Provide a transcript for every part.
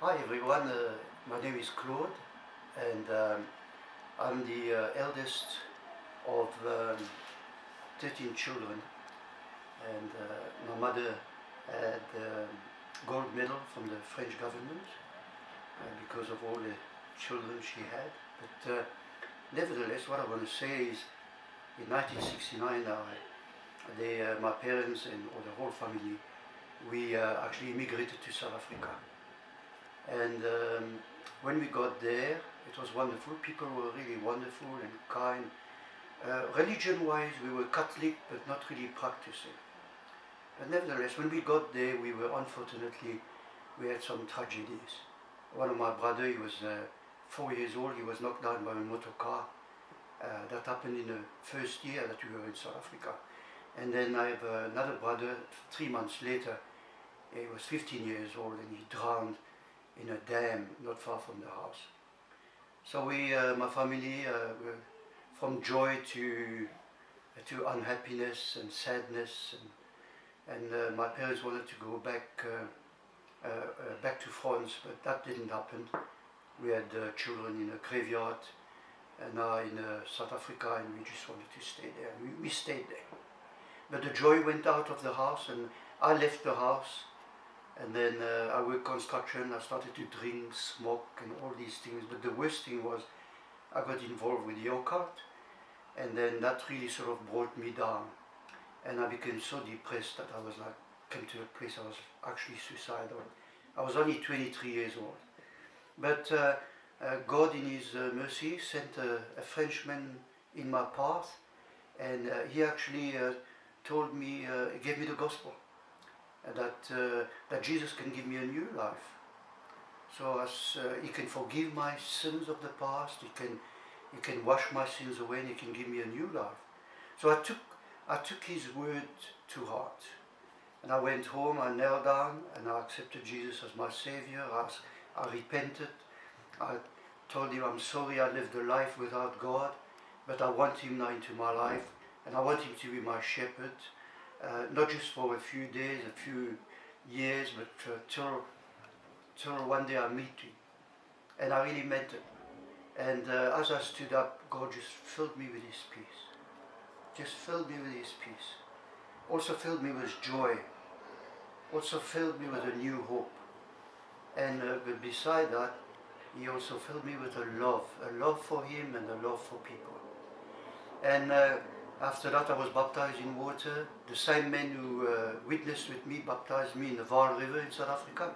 Hi everyone, my name is Claude and I'm the eldest of 13 children, and my mother had gold medal from the French government because of all the children she had. But nevertheless, what I want to say is in 1969 my parents and or the whole family, we actually immigrated to South Africa. And when we got there, it was wonderful. People were really wonderful and kind. Religion-wise, we were Catholic, but not really practicing. But nevertheless, when we got there, unfortunately, we had some tragedies. One of my brothers, he was 4 years old, he was knocked down by a motor car. That happened in the first year that we were in South Africa. And then I have another brother, 3 months later, he was 15 years old and he drowned in a dam not far from the house. So my family, from joy to unhappiness and sadness, and my parents wanted to go back to France, but that didn't happen. We had children in a graveyard, and now in South Africa, and we just wanted to stay there. We stayed there. But the joy went out of the house, and I left the house. And then I worked construction, I started to drink, smoke and all these things. But the worst thing was I got involved with the occult, and then that really sort of brought me down. And I became so depressed that I was like, came to a place I was actually suicidal. I was only 23 years old. But God in His mercy sent a Frenchman in my path, and he actually told me, gave me the gospel. That Jesus can give me a new life. So He can forgive my sins of the past, He can wash my sins away, and He can give me a new life. So I took His word to heart. And I went home, I knelt down, and I accepted Jesus as my Savior. I repented. I told Him I'm sorry I lived a life without God, but I want Him now into my life, and I want Him to be my shepherd. Not just for a few days, a few years, but till one day I meet Him. And I really meant it. And as I stood up, God just filled me with His peace. Just filled me with His peace. Also filled me with joy. Also filled me with a new hope. And but beside that, He also filled me with a love for Him and a love for people. And after that I was baptized in water. The same man who witnessed with me baptized me in the Vaal River in South Africa.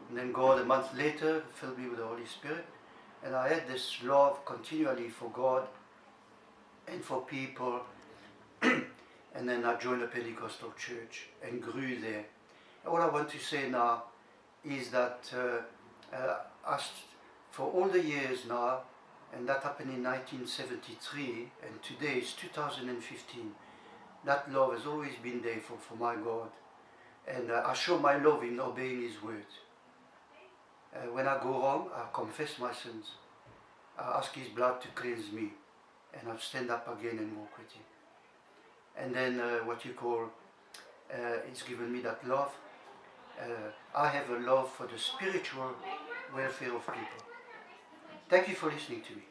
And then God, a month later, filled me with the Holy Spirit. And I had this love continually for God and for people. And then I joined a Pentecostal church and grew there. And what I want to say now is that for all the years now, and that happened in 1973, and today is 2015. That love has always been there for my God. And I show my love in obeying His word. When I go wrong, I confess my sins. I ask His blood to cleanse me. And I stand up again and walk with Him. And then it's given me that love. I have a love for the spiritual welfare of people. Thank you for listening to me.